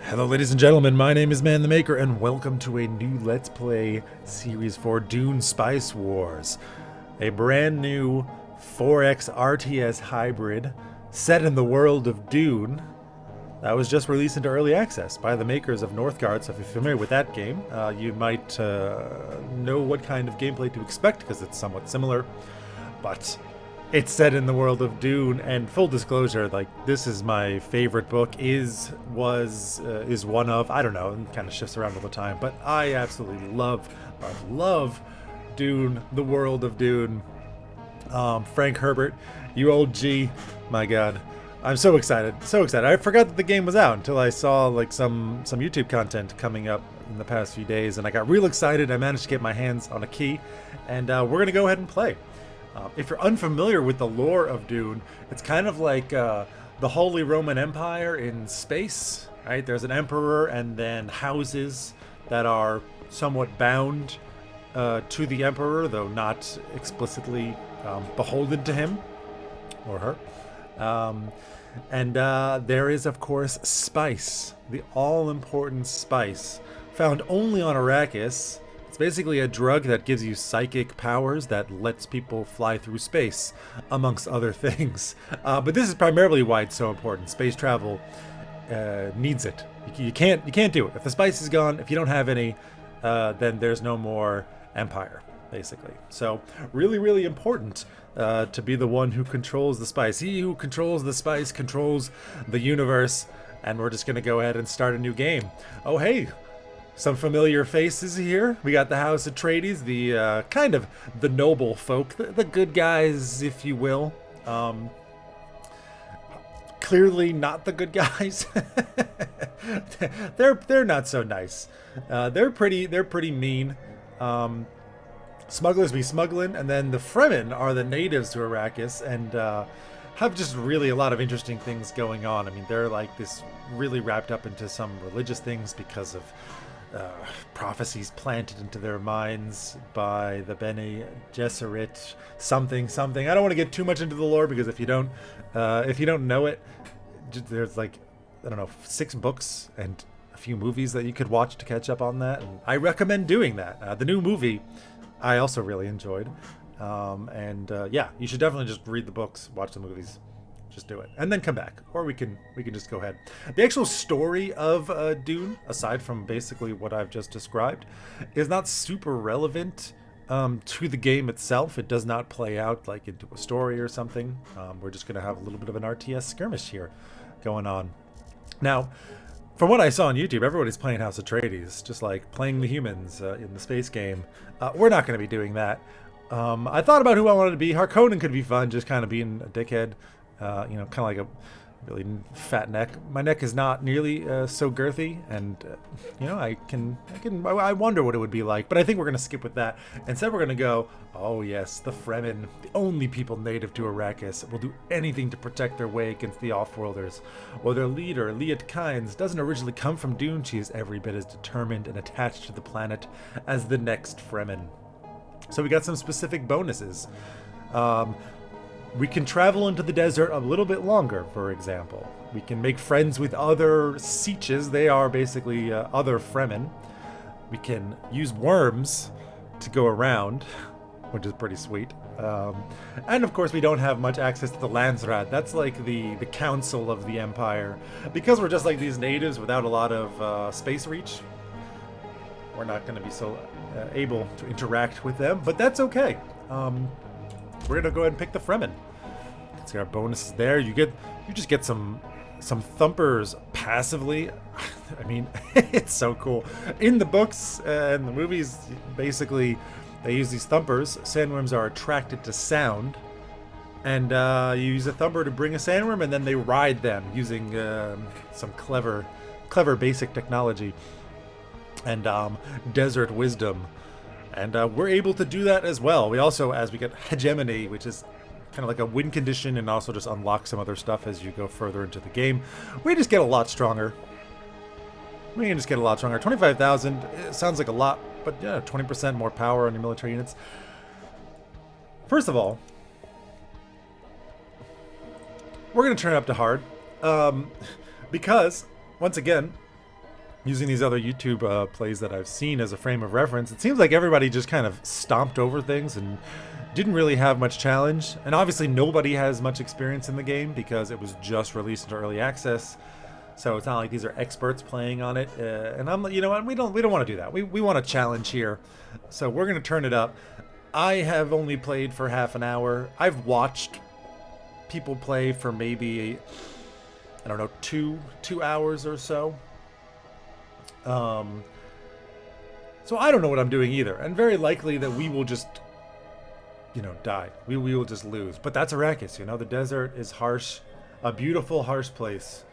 Hello ladies and gentlemen, my name is Man the Maker and welcome to a new Let's Play series for Dune Spice Wars. A brand new 4X RTS hybrid set in the world of Dune that was just released into early access by the makers of Northgard. So if you're familiar with that game, you might know what kind of gameplay to expect because it's somewhat similar. But it's set in the world of Dune, and full disclosure, like, this is my favorite book, is one of, I don't know, it kind of shifts around all the time, but I absolutely love Dune, the world of Dune. Frank Herbert, you old G, my god. I'm so excited. I forgot that the game was out until I saw like some YouTube content coming up in the past few days, and I got real excited. I managed to get my hands on a key, and we're gonna go ahead and play. If you're unfamiliar with the lore of Dune, it's kind of like the Holy Roman Empire in space, right? There's an emperor and then houses that are somewhat bound to the emperor, though not explicitly beholden to him or her. And there is, of course, spice, the all-important spice, found only on Arrakis. It's basically a drug that gives you psychic powers that lets people fly through space, amongst other things. But this is primarily why it's so important. Space travel needs it. You can't do it. If the spice is gone, if you don't have any, then there's no more empire, basically. So really important to be the one who controls the spice. He who controls the spice controls the universe. And we're just going to go ahead and start a new game. Oh, hey. Some familiar faces here. We got the House Atreides, the kind of the noble folk, the good guys, if you will. Clearly not the good guys. they're not so nice. They're pretty mean. Smugglers be smuggling, and then the Fremen are the natives to Arrakis, and have just really a lot of interesting things going on. I mean, they're like this really wrapped up into some religious things because of prophecies planted into their minds by the Bene Gesserit, something. I don't want to get too much into the lore because if you don't know it, there's like, I don't know, 6 books and a few movies that you could watch to catch up on that. And I recommend doing that. The new movie I also really enjoyed, yeah, you should definitely just read the books, watch the movies. Just do it and then come back, or we can just go ahead. The actual story of Dune, aside from basically what I've just described, is not super relevant to the game itself. It does not play out like into a story or something. We're just gonna have a little bit of an RTS skirmish here going on. Now, from what I saw on YouTube, everybody's playing House Atreides, just like playing the humans in the space game. We're not going to be doing that. I thought about who I wanted to be. Harkonnen could be fun, just kind of being a dickhead. Kind of like a really fat neck. My neck is not nearly so girthy, and I wonder what it would be like. But I think we're gonna skip with that. Instead, we're gonna go. Oh yes, the Fremen, the only people native to Arrakis, will do anything to protect their way against the Offworlders. While their leader, Liet Kynes, doesn't originally come from Dune, she is every bit as determined and attached to the planet as the next Fremen. So we got some specific bonuses. We can travel into the desert a little bit longer, for example. We can make friends with other Sieches. They are basically other Fremen. We can use worms to go around, which is pretty sweet. And of course, we don't have much access to the Landsrat. That's like the council of the Empire. Because we're just like these natives without a lot of space reach, we're not going to be so able to interact with them, but that's okay. We're gonna go ahead and pick the Fremen. Let's see our bonuses there. You just get some thumpers passively. I mean, it's so cool. In the books and the movies, basically, they use these thumpers. Sandworms are attracted to sound, and you use a thumper to bring a sandworm, and then they ride them using some clever basic technology and desert wisdom. And we're able to do that as well. We also, as we get hegemony, which is kind of like a win condition, and also just unlock some other stuff as you go further into the game, we just get a lot stronger. 25,000 sounds like a lot, but yeah, 20% more power on your military units. First of all, we're going to turn it up to hard, because, once again, using these other YouTube plays that I've seen as a frame of reference, it seems like everybody just kind of stomped over things and didn't really have much challenge. And obviously nobody has much experience in the game because it was just released into early access. So it's not like these are experts playing on it. And I'm, you know what, we don't want to do that. We want a challenge here. So we're going to turn it up. I have only played for half an hour. I've watched people play for maybe, I don't know, two hours or so. So I don't know what I'm doing either, and very likely that we will just, you know, die. We will just lose. But that's Arrakis, you know. The desert is harsh, a beautiful, harsh place.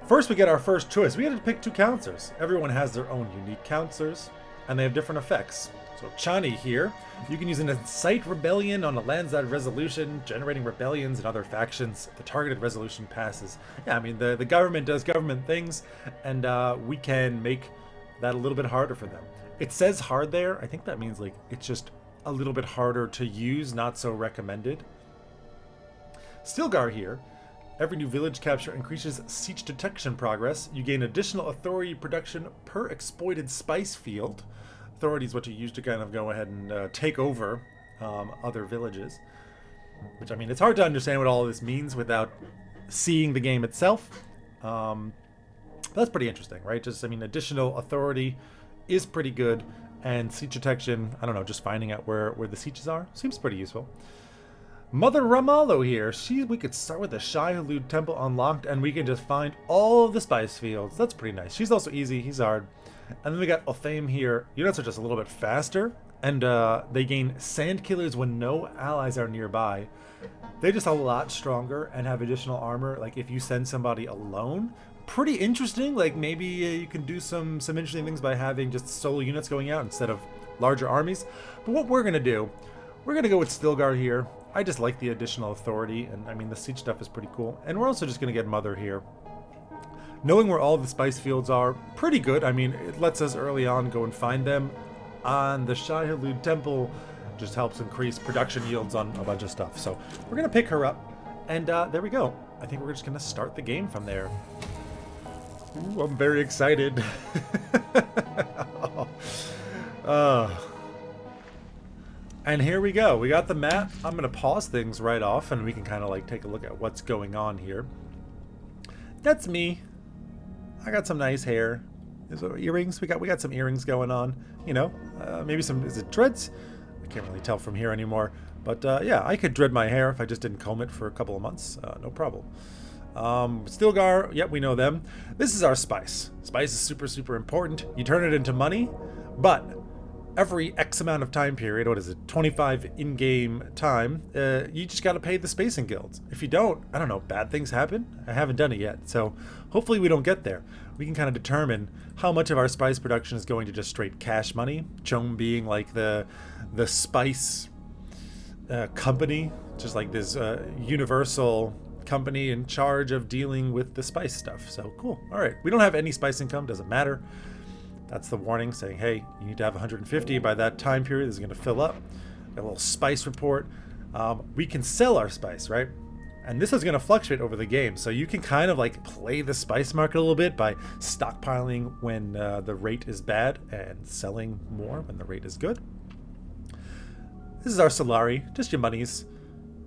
First, we get our first choice. We had to pick 2 counselors. Everyone has their own unique counselors, and they have different effects. So Chani here, you can use an incite rebellion on a Landsat resolution, generating rebellions and other factions. The targeted resolution passes. Yeah, I mean, the government does government things, and we can make that a little bit harder for them. It says hard there. I think that means like it's just a little bit harder to use, not so recommended. Stilgar here. Every new village capture increases siege detection progress. You gain additional authority production per exploited spice field. Authority is what you use to kind of go ahead and take over other villages. Which, I mean, it's hard to understand what all of this means without seeing the game itself. But that's pretty interesting, right? Just, I mean, additional authority is pretty good. And siege detection, I don't know, just finding out where the sieges are seems pretty useful. Mother Ramallo here. We could start with the Shai-Hulud Temple unlocked, and we can just find all of the spice fields. That's pretty nice. She's also easy. He's hard. And then we got Othame here. Units are just a little bit faster, and they gain sand killers when no allies are nearby. They're just a lot stronger and have additional armor. Like if you send somebody alone, pretty interesting. Like maybe you can do some interesting things by having just solo units going out instead of larger armies. But what we're gonna do, we're gonna go with Stilgar here. I just like the additional authority, and I mean the siege stuff is pretty cool. And we're also just gonna get Mother here. Knowing where all the spice fields are, pretty good. I mean, it lets us early on go and find them. On the Shai-Hulud Temple, just helps increase production yields on a bunch of stuff. So we're gonna pick her up, and there we go. I think we're just gonna start the game from there. Ooh, I'm very excited. And here we go. We got the map. I'm gonna pause things right off, and we can kind of like take a look at what's going on here. That's me. I got some nice hair. There's earrings. We got some earrings going on. You know, maybe some. Is it dreads? I can't really tell from here anymore. But yeah, I could dread my hair if I just didn't comb it for a couple of months. No problem. Stilgar. Yep, we know them. This is our spice. Spice is super important. You turn it into money, but every X amount of time period, what is it, 25 in-game time, you just got to pay the spacing guilds. If you don't, I don't know, bad things happen? I haven't done it yet, so hopefully we don't get there. We can kind of determine how much of our spice production is going to just straight cash money, Chom being like the spice company, just like this universal company in charge of dealing with the spice stuff. So cool. All right, we don't have any spice income, doesn't matter. That's the warning saying, hey, you need to have 150 by that time period. This is going to fill up. Got a little spice report. We can sell our spice, right? And this is going to fluctuate over the game. So you can kind of like play the spice market a little bit by stockpiling when the rate is bad and selling more when the rate is good. This is our Solari, just your monies.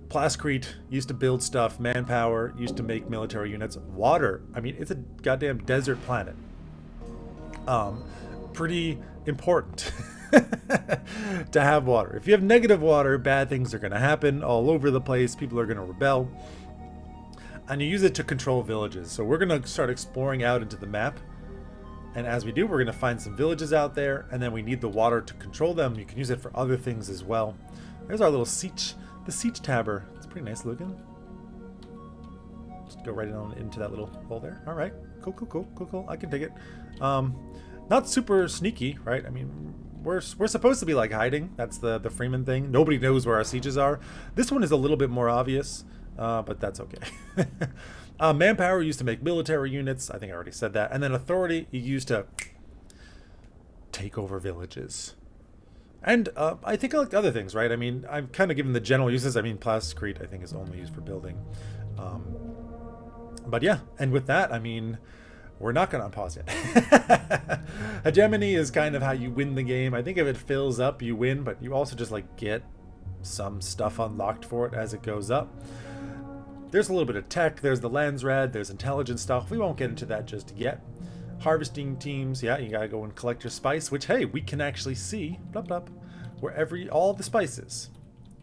Plascrete used to build stuff. Manpower used to make military units. Water, I mean, it's a goddamn desert planet. Pretty important to have water. If you have negative water, bad things are going to happen all over the place. People are going to rebel. And you use it to control villages. So we're going to start exploring out into the map. And as we do, we're going to find some villages out there. And then we need the water to control them. You can use it for other things as well. There's our little siege. The siege tabber. It's pretty nice looking. Just go right on into that little hole there. All right. Cool. I can dig it. Not super sneaky, right? I mean, we're supposed to be like hiding. That's the Fremen thing. Nobody knows where our sieges are. This one is a little bit more obvious, but that's okay. Manpower used to make military units. I think I already said that. And then authority you used to take over villages. And I think I like other things, right? I mean, I'm kind of given the general uses. I mean, Plascrete I think is only used for building. But yeah, and with that, I mean, We're not going to unpause yet. Hegemony is kind of how you win the game. I think if it fills up, you win, but you also just like get some stuff unlocked for it as it goes up. There's a little bit of tech. There's the Landsrad. There's intelligence stuff. We won't get into that just yet. Harvesting teams. Yeah, you got to go and collect your spice, which, hey, we can actually see, blah, blah, where all the spices.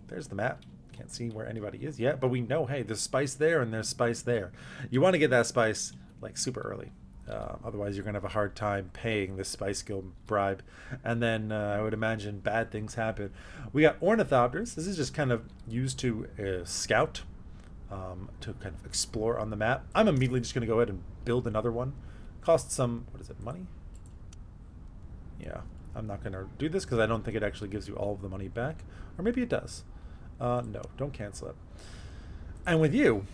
There's the map. Can't see where anybody is yet, but we know, hey, there's spice there and there's spice there. You want to get that spice like super early. Otherwise, you're going to have a hard time paying this Spice Guild bribe. And then I would imagine bad things happen. We got Ornithopters. This is just kind of used to scout, to kind of explore on the map. I'm immediately just going to go ahead and build another one. Costs some, what is it, money? Yeah, I'm not going to do this because I don't think it actually gives you all of the money back. Or maybe it does. No, don't cancel it. And with you...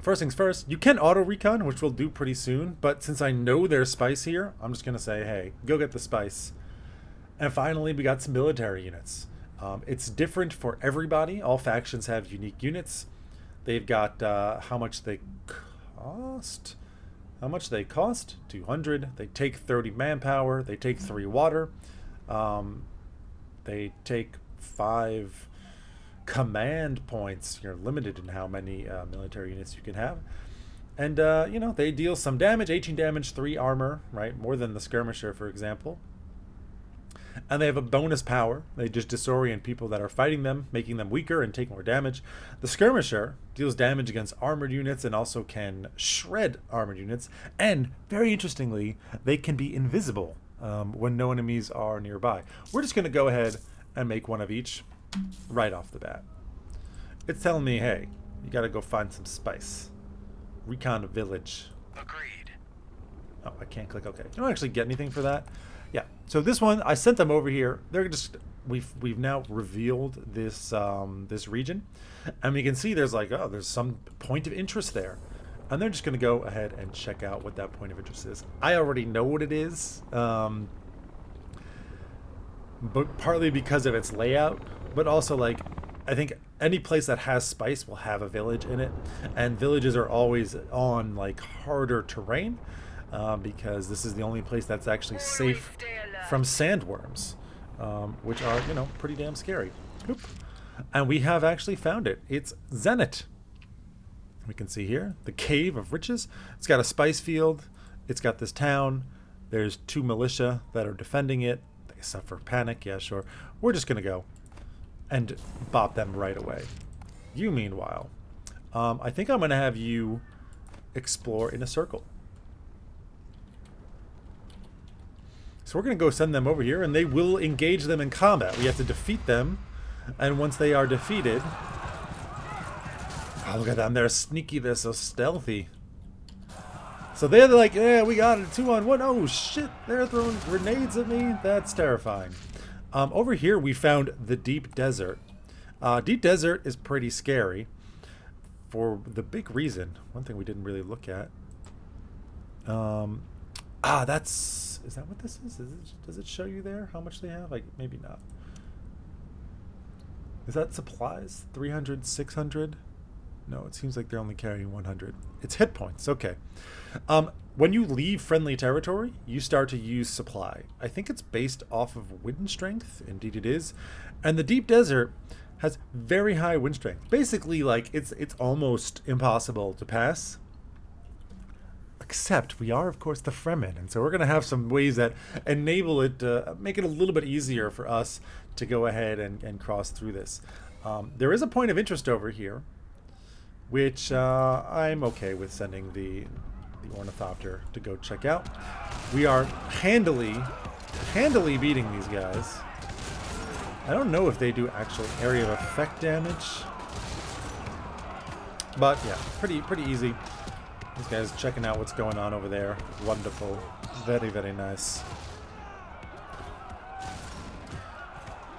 First things first, you can auto recon, which we'll do pretty soon, but since I know there's spice here, I'm just going to say, hey, go get the spice. And finally, we got some military units. It's different for everybody. All factions have unique units. They've got how much they cost. How much they cost? 200. They take 30 manpower. They take 3 water. They take 5... command points. You're limited in how many military units you can have. And, you know, they deal some damage, 18 damage, 3 armor, right? More than the skirmisher, for example. And they have a bonus power. They just disorient people that are fighting them, making them weaker and take more damage. The skirmisher deals damage against armored units and also can shred armored units. And, very interestingly, they can be invisible when no enemies are nearby. We're just going to go ahead and make one of each. Right off the bat. It's telling me, hey, you gotta go find some spice. Recon a village. Agreed. Oh, I can't click OK. You don't actually get anything for that. Yeah. So this one, I sent them over here. They're just we've now revealed this this region, and we can see there's like, oh, there's some point of interest there, and they're just gonna go ahead and check out what that point of interest is. I already know what it is, but partly because of its layout. But also, like, I think any place that has spice will have a village in it. And villages are always on, like, harder terrain. Because this is the only place that's actually safe from sandworms. Which are, you know, pretty damn scary. Oop. And we have actually found it. It's Zenit. We can see here, the Cave of Riches. It's got a spice field. It's got this town. There's 2 militia that are defending it. They suffer panic. Yeah, sure. We're just going to go and bop them right away. You, meanwhile, I think I'm going to have you explore in a circle. So we're going to go send them over here, and they will engage them in combat. We have to defeat them, and once they are defeated... Oh, look at them. They're sneaky. They're so stealthy. So they're like, yeah, we got it. 2-on-1. Oh, shit. They're throwing grenades at me. That's terrifying. Over here, we found the Deep Desert. Deep Desert is pretty scary for the big reason. One thing we didn't really look at. That's... Is that what this is? Does it show you there how much they have? Like, maybe not. Is that supplies? 300, 600? No, it seems like they're only carrying 100. It's hit points. Okay. When you leave friendly territory, you start to use supply. I think it's based off of wind strength. Indeed it is. And the Deep Desert has very high wind strength. Basically, like, it's almost impossible to pass. Except we are, of course, the Fremen. And so we're going to have some ways that enable it to make it a little bit easier for us to go ahead and cross through this. There is a point of interest over here, which I'm okay with sending the Ornithopter to go check out. We are handily beating these guys. I don't know if they do actual area of effect damage, but yeah, pretty easy. This guy's checking out what's going on over there. Wonderful. Very, very nice.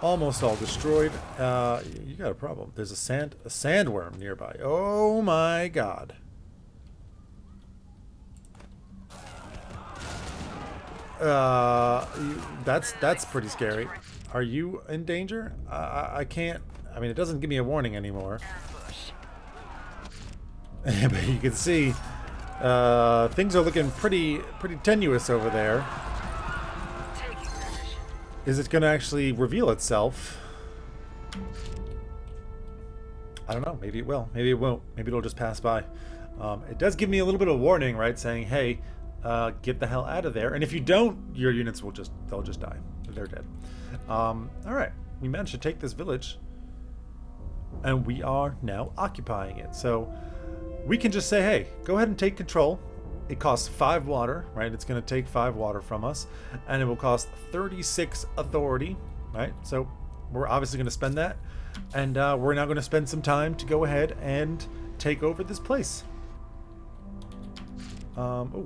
Almost all destroyed. You got a problem. There's a sandworm nearby. Oh my god. That's pretty scary. Are you in danger? I can't. I mean, it doesn't give me a warning anymore. But you can see Things are looking pretty tenuous over there. Is it going to actually reveal itself? I don't know. Maybe it will. Maybe it won't. Maybe it'll just pass by. It does give me a little bit of warning, right? Saying, hey, get the hell out of there. And if you don't, your units will they'll just die. They're dead. All right. We managed to take this village. And we are now occupying it. So we can just say, hey, go ahead and take control. It costs 5 water, right? It's going to take 5 water from us. And it will cost 36 authority, right? So we're obviously going to spend that. And we're now going to spend some time to go ahead and take over this place. Oh,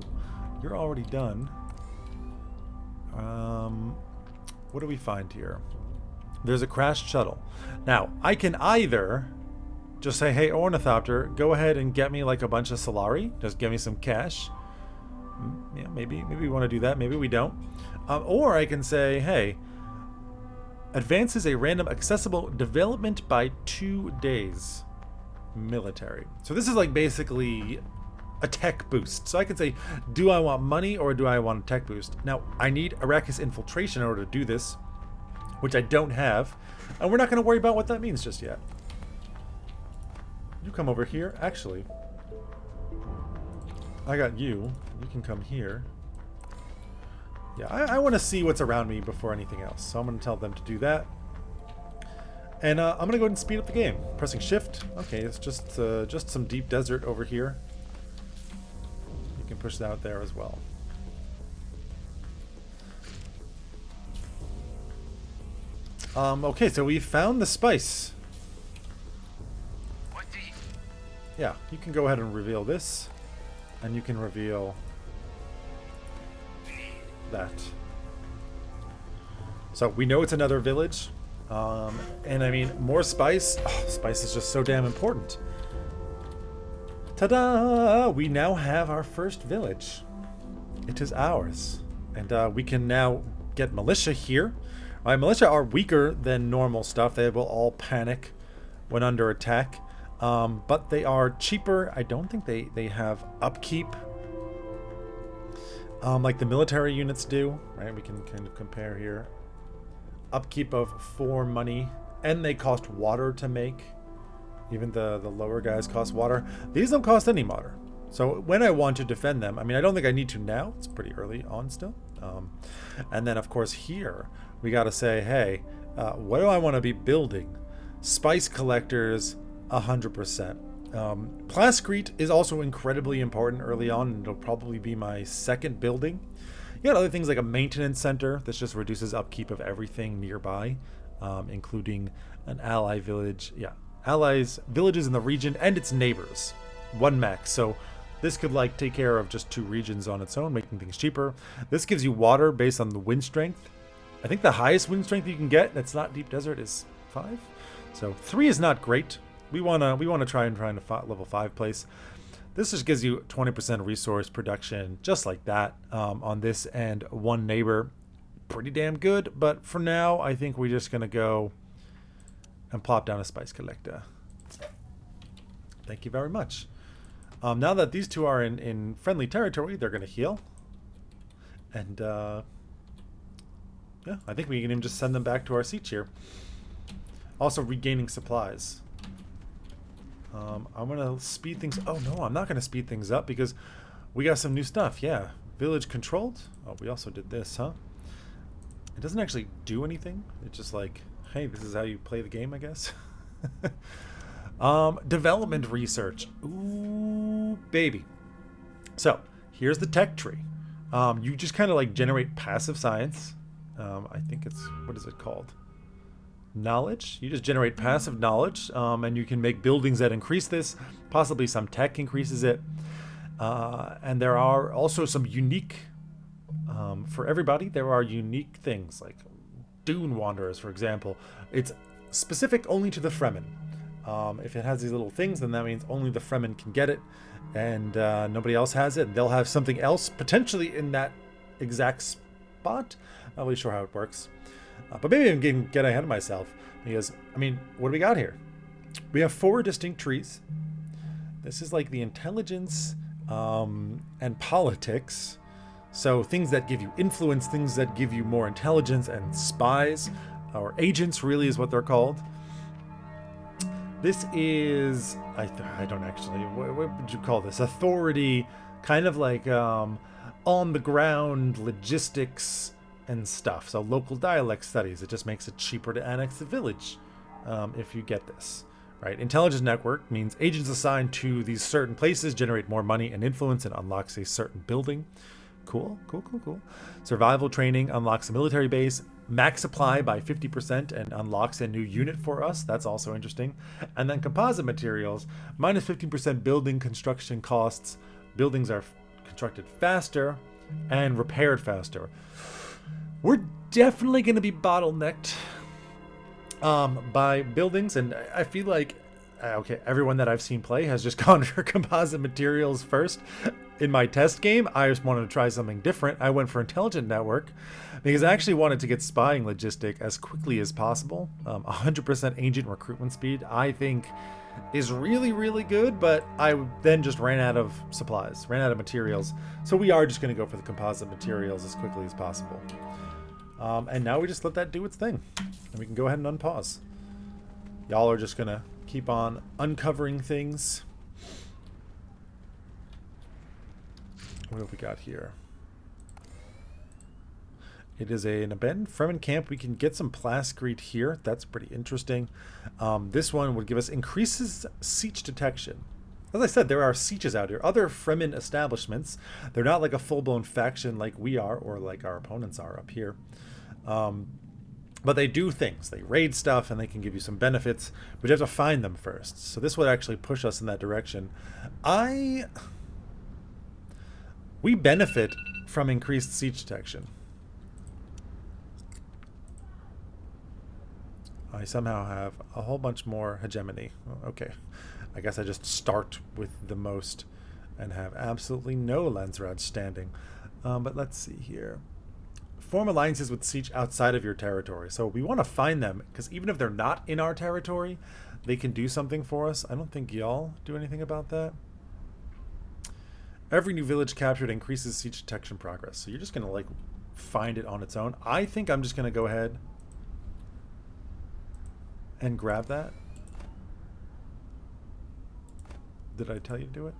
you're already done. What do we find here? There's a crashed shuttle. Now, I can either just say, hey, Ornithopter, go ahead and get me like a bunch of Solari. Just give me some cash. Yeah, maybe we want to do that. Maybe we don't. Or I can say, hey, advances a random accessible development by 2 days. Military. So this is like basically a tech boost. So I can say, do I want money or do I want a tech boost? Now, I need Arrakis infiltration in order to do this, which I don't have. And we're not going to worry about what that means just yet. You come over here. Actually, I got you. You can come here. Yeah, I want to see what's around me before anything else. So I'm going to tell them to do that. And I'm going to go ahead and speed up the game. Pressing shift. Okay, it's just some deep desert over here. You can push that out there as well. Okay, so we found the spice. Yeah, you can go ahead and reveal this. And you can reveal that. So we know it's another village. And I mean, more spice. Oh, spice is just so damn important. Ta-da! We now have our first village. It is ours. And we can now get militia here. Militia are weaker than normal stuff. They will all panic when under attack. But they are cheaper. I don't think they have upkeep like the military units do. Right? We can kind of compare here. Upkeep of 4 money. And they cost water to make. Even the lower guys cost water. These don't cost any water. So when I want to defend them, I mean, I don't think I need to now. It's pretty early on still. And then, of course, here, we got to say, hey, what do I want to be building? Spice collectors, 100%. Plascrete is also incredibly important early on, and it'll probably be my second building. You got other things like a maintenance center. This just reduces upkeep of everything nearby, including an ally village. Yeah, allies, villages in the region, and its neighbors. 1 max. So this could like take care of just 2 regions on its own, making things cheaper. This gives you water based on the wind strength. I think the highest wind strength you can get, that's not deep desert, is 5. So 3 is not great. We wanna try and find a level 5 place. This just gives you 20% resource production, just like that, on this and 1 neighbor. Pretty damn good. But for now, I think we're just gonna go and plop down a spice collector. Thank you very much. Now that these 2 are in friendly territory, they're gonna heal. And yeah, I think we can even just send them back to our siege here. Also regaining supplies. I'm gonna speed things. Oh no, I'm not gonna speed things up because we got some new stuff. Yeah, village controlled. Oh, we also did this, huh? It doesn't actually do anything. It's just like, hey, this is how you play the game, I guess. Development research. Ooh, baby. So here's the tech tree. You just kind of like generate passive science. I think it's, what is it called? Knowledge. You just generate passive knowledge, and you can make buildings that increase this. Possibly some tech increases it. And there are also some unique, for everybody, there are unique things like Dune Wanderers, for example. It's specific only to the Fremen. If it has these little things, then that means only the Fremen can get it, and nobody else has it. They'll have something else potentially in that exact spot. Not really sure how it works. But maybe I'm getting ahead of myself because, I mean, what do we got here? We have 4 distinct trees. This is like the intelligence, and politics. So things that give you influence, things that give you more intelligence, and spies, or agents really is what they're called. This is, I don't actually, what would you call this? Authority, kind of like on the ground logistics and stuff. So local dialect studies. It just makes it cheaper to annex the village if you get this. Right, intelligence network means agents assigned to these certain places generate more money and influence and unlocks a certain building. Cool. Survival training unlocks a military base, max supply by 50% and unlocks a new unit for us. That's also interesting. And then composite materials, minus 15% building construction costs. Buildings are constructed faster and repaired faster. We're definitely going to be bottlenecked by buildings, and I feel like okay, everyone that I've seen play has just gone for composite materials first. In my test game, I just wanted to try something different. I went for intelligent network because I actually wanted to get spying logistic as quickly as possible. 100% agent recruitment speed, I think, is really, really good, but I then just ran out of supplies, ran out of materials. So we are just going to go for the composite materials as quickly as possible. And now we just let that do its thing. And we can go ahead and unpause. Y'all are just going to keep on uncovering things. What have we got here? It is an abandoned Fremen camp. We can get some plascrete here. That's pretty interesting. This one would give us increases siege detection. As I said, there are sieges out here. Other Fremen establishments. They're not like a full-blown faction like we are or like our opponents are up here. But they do things. They raid stuff and they can give you some benefits, but you have to find them first. So this would actually push us in that direction. We benefit from increased siege detection. I somehow have a whole bunch more hegemony. Okay. I guess I just start with the most and have absolutely no Landsrad standing. But let's see here. Form alliances with siege outside of your territory. So we want to find them, because even if they're not in our territory, they can do something for us. I don't think y'all do anything about that. Every new village captured increases siege detection progress. So you're just going to like find it on its own. I think I'm just going to go ahead and grab that. Did I tell you to do it?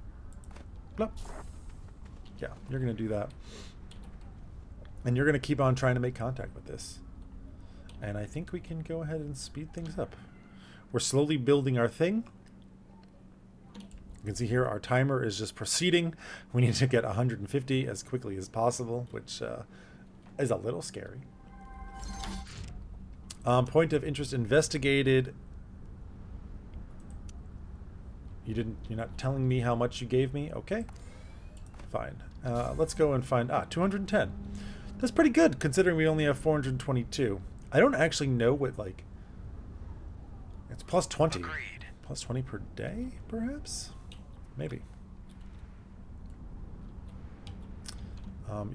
Nope. Yeah, you're going to do that. And you're going to keep on trying to make contact with this. And I think we can go ahead and speed things up. We're slowly building our thing. You can see here our timer is just proceeding. We need to get 150 as quickly as possible, which is a little scary. Point of interest investigated. You're not telling me how much you gave me? Okay. Fine. Let's go and find 210. That's pretty good considering we only have 422. I don't actually know what, like, it's plus 20. Agreed. Plus 20 per day, perhaps? Maybe.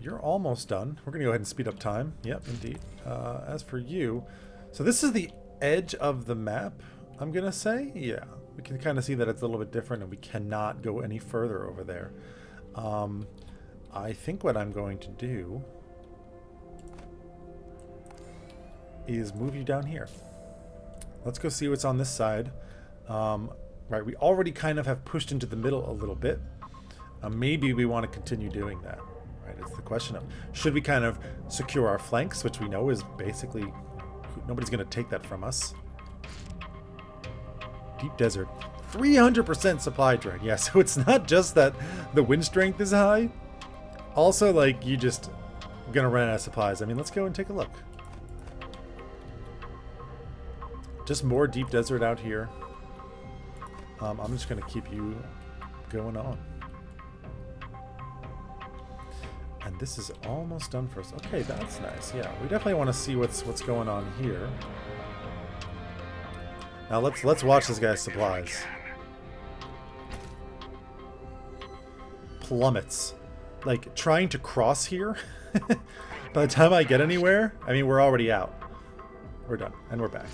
You're almost done. We're going to go ahead and speed up time. Yep, indeed. As for you, so this is the edge of the map, I'm going to say. Yeah, we can kind of see that it's a little bit different and we cannot go any further over there. I think what I'm going to do is move you down here. Let's go see what's on this side. Right, we already kind of have pushed into the middle a little bit. Maybe we want to continue doing that. Right, it's the question of, should we kind of secure our flanks, which we know is basically, nobody's going to take that from us. Deep desert. 300% supply drain. Yeah, so it's not just that the wind strength is high. Also, like, you just going to run out of supplies. I mean, let's go and take a look. Just more deep desert out here. I'm just going to keep you going on. And this is almost done for us. Okay, that's nice. Yeah, we definitely want to see what's going on here. Now let's watch this guy's supplies. Plummets. Like, trying to cross here. By the time I get anywhere, I mean, we're already out. We're done. And we're back.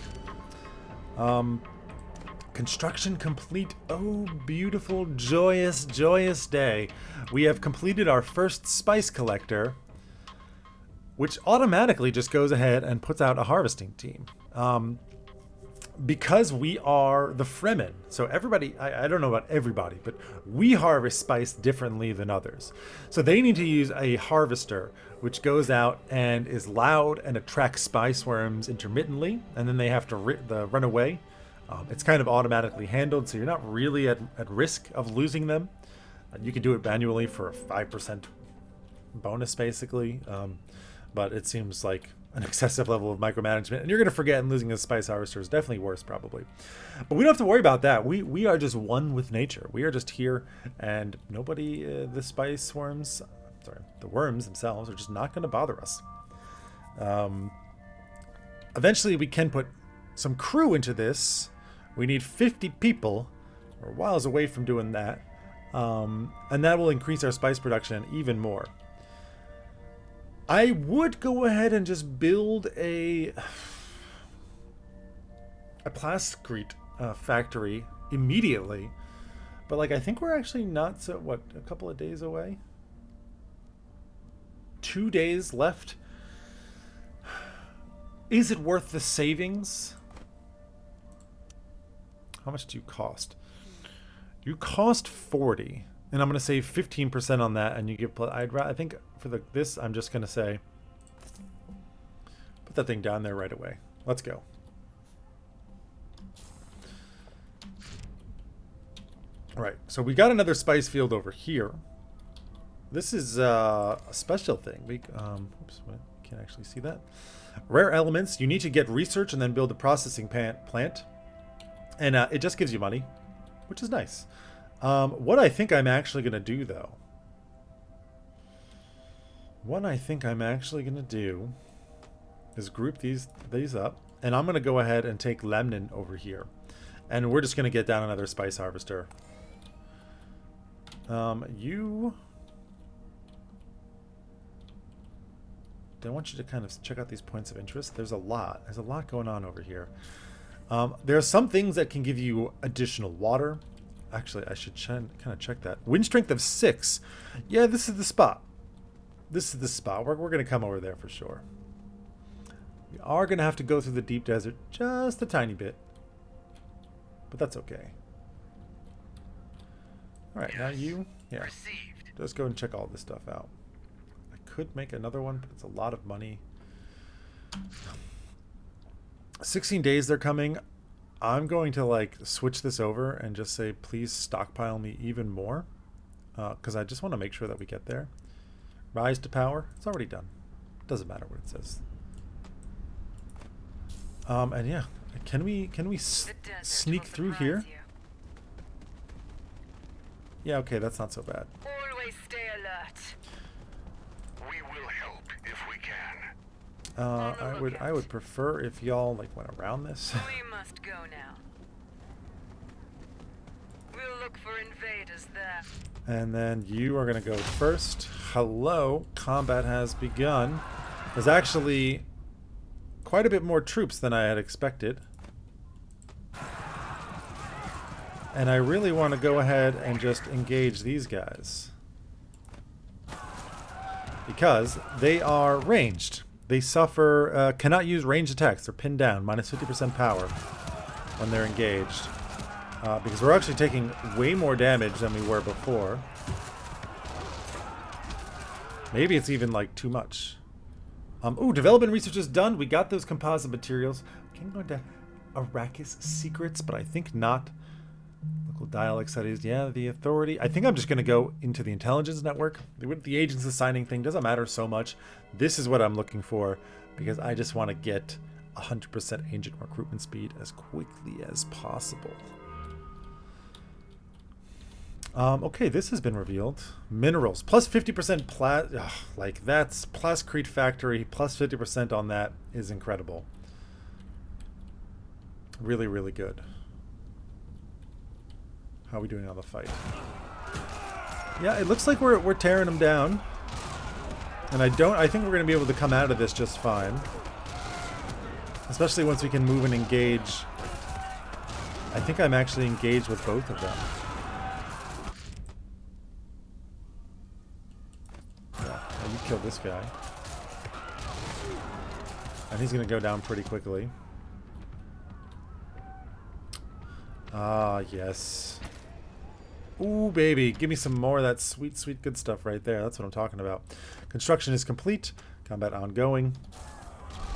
Construction complete. Oh, beautiful, joyous, joyous day. We have completed our first spice collector, which automatically just goes ahead and puts out a harvesting team. Because we are the Fremen, so everybody, I don't know about everybody, but we harvest spice differently than others. So they need to use a harvester, which goes out and is loud and attracts spice worms intermittently, and then they have to run away. It's kind of automatically handled, so you're not really at risk of losing them. You can do it manually for a 5% bonus, basically, but it seems like an excessive level of micromanagement, and you're going to forget, and losing a spice harvester is definitely worse, probably. But we don't have to worry about that. We are just one with nature. We are just here, and nobody, the spice worms, sorry, the worms themselves are just not going to bother us. Eventually, we can put some crew into this. We need 50 people. We're miles away from doing that. And that will increase our spice production even more. I would go ahead and just build a plasticrete factory immediately. But like, I think we're actually not so, what, a couple of days away? 2 days left? Is it worth the savings? How much do you cost? You cost 40, and I'm going to save 15% on that, and you give. I think for this, I'm just going to say, put that thing down there right away. Let's go. All right, so we got another spice field over here. This is a special thing. We oops, can't actually see that. Rare elements. You need to get research and then build a processing plant. And it just gives you money, which is nice. What I think I'm actually going to do, though. What I think I'm actually going to do is group these up. And I'm going to go ahead and take Lemnon over here. And we're just going to get down another spice harvester. You... I want you to kind of check out these points of interest. There's a lot. There's a lot going on over here. There are some things that can give you additional water. Actually, I should kind of check that. Wind strength of 6. Yeah, this is the spot. This is the spot. We're going to come over there for sure. We are going to have to go through the deep desert just a tiny bit. But that's okay. All right, now you... Yeah. Just go and check all this stuff out. I could make another one, but it's a lot of money. 16 days they're coming. I'm going to like switch this over and just say, please stockpile me even more. Because I just want to make sure that we get there. Rise to power. It's already done. Doesn't matter what it says. And yeah, can we sneak through here? Yeah, okay, that's not so bad. Always stay alert. We will help if we can. I would prefer if y'all like went around this. We must go now. We'll look for invaders there. And then you are gonna go first. Hello, combat has begun. There's actually quite a bit more troops than I had expected. And I really want to go ahead and just engage these guys. Because they are ranged. They suffer, cannot use ranged attacks. They're pinned down, minus 50% power when they're engaged. Because we're actually taking way more damage than we were before. Maybe it's even like too much. Ooh, development research is done. We got those composite materials. We can go into Arrakis secrets, but I think not. Local dialect studies. Yeah, the authority. I think I'm just going to go into the intelligence network. The agents assigning thing doesn't matter so much. This is what I'm looking for because I just want to get 100% agent recruitment speed as quickly as possible. Okay, this has been revealed. Minerals. Plus 50% like that's Plascrete Factory. Plus 50% on that is incredible. Really, really good. How are we doing on the fight? Yeah, it looks like we're tearing them down. And I think we're going to be able to come out of this just fine. Especially once we can move and engage I think I'm actually engaged with both of them. Yeah, you kill this guy. And he's going to go down pretty quickly. Ah, yes. Ooh, baby. Give me some more of that sweet, sweet good stuff right there. That's what I'm talking about. Construction is complete. Combat ongoing.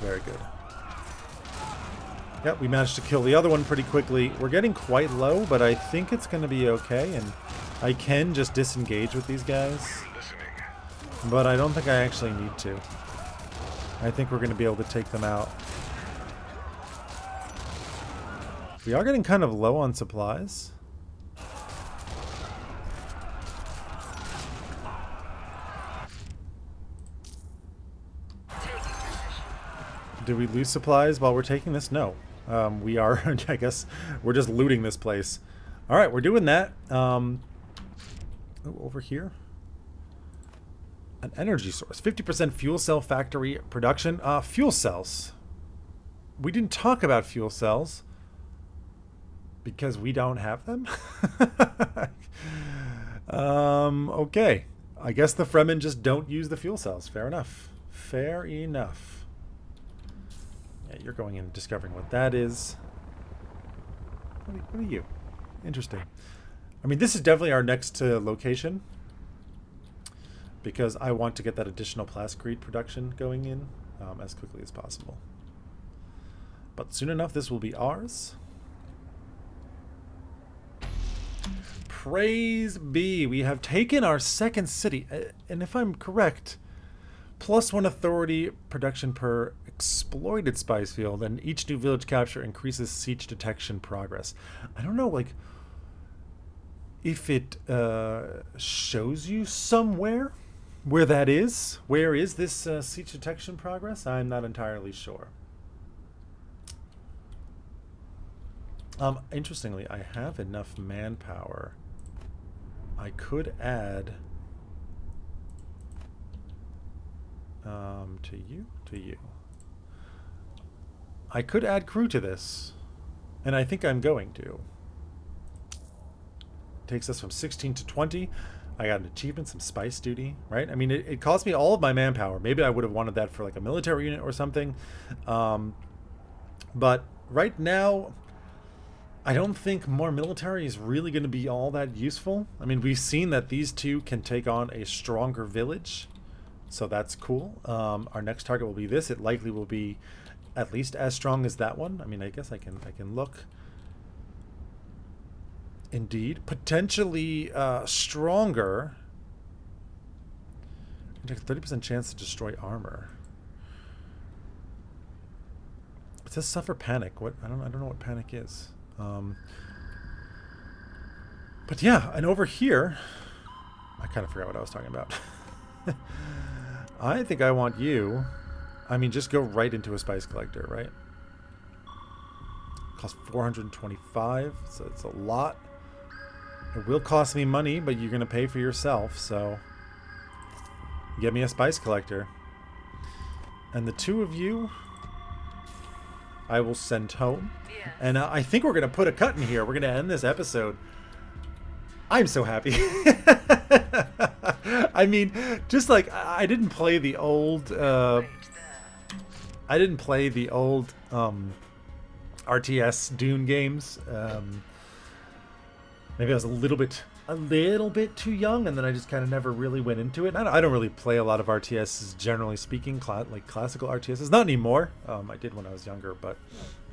Very good. Yep, we managed to kill the other one pretty quickly. We're getting quite low, but I think it's going to be okay. And I can just disengage with these guys. But I don't think I actually need to. I think we're going to be able to take them out. We are getting kind of low on supplies. Did we lose supplies while we're taking this? No. We are, I guess, we're just looting this place. Alright, we're doing that. Ooh, over here. An energy source. 50% fuel cell factory production. Fuel cells. We didn't talk about fuel cells. Because we don't have them? Okay. I guess the Fremen just don't use the fuel cells. Fair enough. Fair enough. Yeah, you're going in and discovering what that is. What are you? Interesting. I mean, this is definitely our next location. Because I want to get that additional plascrete production going in as quickly as possible. But soon enough, this will be ours. Praise be. We have taken our second city. And if I'm correct, +1 authority production per exploited spice field, and each new village capture increases siege detection progress. I don't know, like, if it shows you somewhere where that is. Where is this siege detection progress? I'm not entirely sure. Interestingly, I have enough manpower. I could add to you. I could add crew to this, and I think I'm going to. Takes us from 16 to 20. I got an achievement, some spice duty, right? I mean, it cost me all of my manpower. Maybe I would have wanted that for like a military unit or something. But right now, I don't think more military is really going to be all that useful. I mean, we've seen that these two can take on a stronger village. So that's cool. Our next target will be this. It likely will be at least as strong as that one. I mean, I guess I can look. Indeed. Potentially stronger. 30% chance to destroy armor. It says suffer panic. What? I don't know what panic is. But yeah, and over here, I kind of forgot what I was talking about. I think I want you. I mean, just go right into a spice collector, right? Costs 425, so it's a lot. It will cost me money, but you're going to pay for yourself, so get me a spice collector. And the two of you, I will send home. Yes. And I think we're going to put a cut in here. We're going to end this episode. I'm so happy. I mean, just like, I didn't play the old... I didn't play the old RTS Dune games. Maybe I was a little bit too young, and then I just kind of never really went into it. I don't really play a lot of RTSs, generally speaking, like classical RTSs. Not anymore. I did when I was younger, but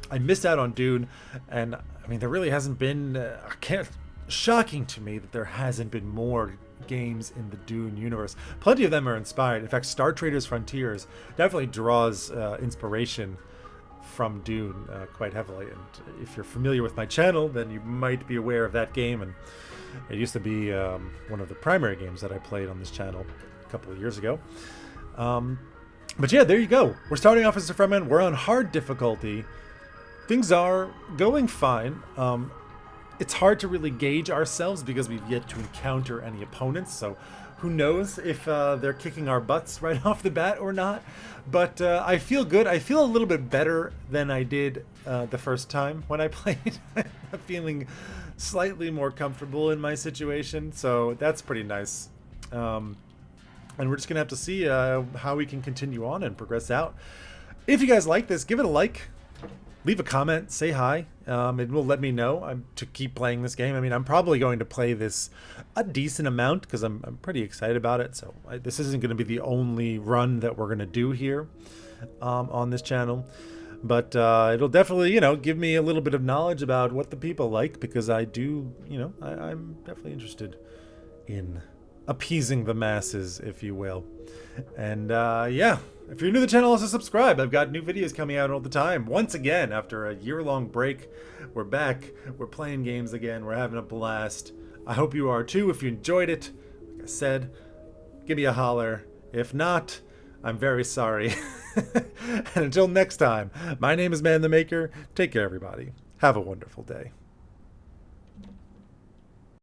I missed out on Dune, and I mean, there really hasn't been. Shocking to me that there hasn't been more games in the Dune universe. Plenty of them are inspired. In fact, Star Traders Frontiers definitely draws inspiration from Dune quite heavily. And if you're familiar with my channel, then you might be aware of that game. And it used to be one of the primary games that I played on this channel a couple of years ago. But yeah, there you go. We're starting off as a Fremen. We're on hard difficulty. Things are going fine. It's hard to really gauge ourselves because we've yet to encounter any opponents, so Who knows if they're kicking our butts right off the bat or not. But I feel good. I feel a little bit better than I did the first time when I played. I'm feeling slightly more comfortable in my situation, so that's pretty nice. And we're just going to have to see how we can continue on and progress out. If you guys like this, give it a like. Leave a comment, say hi. It will let me know to keep playing this game. I mean, I'm probably going to play this a decent amount because I'm pretty excited about it. So this isn't going to be the only run that we're going to do here on this channel. But it'll definitely, give me a little bit of knowledge about what the people like, because I do, I'm definitely interested in appeasing the masses, if you will. And yeah. If you're new to the channel, also subscribe. I've got new videos coming out all the time. Once again, after a year-long break, we're back. We're playing games again. We're having a blast. I hope you are too. If you enjoyed it, like I said, give me a holler. If not, I'm very sorry. And until next time, my name is Man the Maker. Take care, everybody. Have a wonderful day.